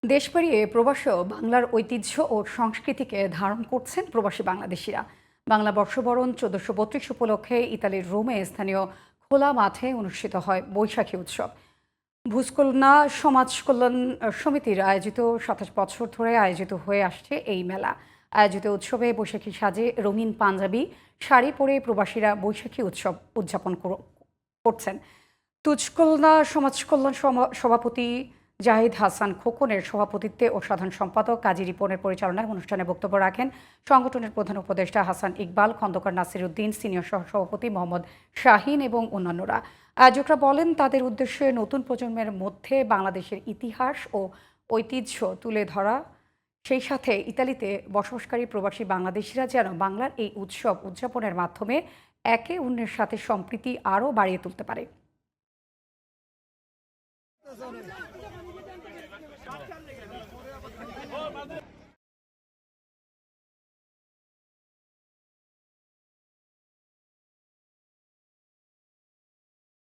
দেশ পেরিয়ে প্রবাসেও বাংলার ঐতিহ্য ও সংস্কৃতিকে ধারণ করছেন প্রবাসী বাংলাদেশিরা। বাংলা বর্ষবরণ ১৪৩২ উপলক্ষে ইতালির রোমে স্থানীয় খোলা মাঠে অনুষ্ঠিত হয় বৈশাখী উৎসব। ভূস্খলনা সমাজ কল্যাণ সমিতির আয়োজিত ২৭ বছর ধরে আয়োজিত হয়ে আসছে এই মেলা। আয়োজিত উৎসবে বৈশাখী সাজে রঙিন পাঞ্জাবি শাড়ি পরে প্রবাসীরা বৈশাখী উৎসব উদযাপন করছেন। তুজকলনা সমাজ কল্যাণ সভাপতি জাহিদ হাসান খোকনের সভাপতিত্বে ও সাধারণ সম্পাদক কাজী রিপনের পরিচালনায় অনুষ্ঠানে বক্তব্য রাখেন সংগঠনের প্রধান উপদেষ্টা হাসান ইকবাল, খন্দকার নাসির উদ্দিন, সিনিয়র সহসভাপতি মোহাম্মদ শাহিন এবং অন্যান্যরা। আয়োজকরা বলেন, তাদের উদ্দেশ্যে নতুন প্রজন্মের মধ্যে বাংলাদেশের ইতিহাস ও ঐতিহ্য তুলে ধরা, সেই সাথে ইতালিতে বসবাসকারী প্রবাসী বাংলাদেশিরা যেন বাংলার এই উৎসব উদযাপনের মাধ্যমে একে অন্যের সাথে সম্প্রীতি আরও বাড়িয়ে তুলতে পারে।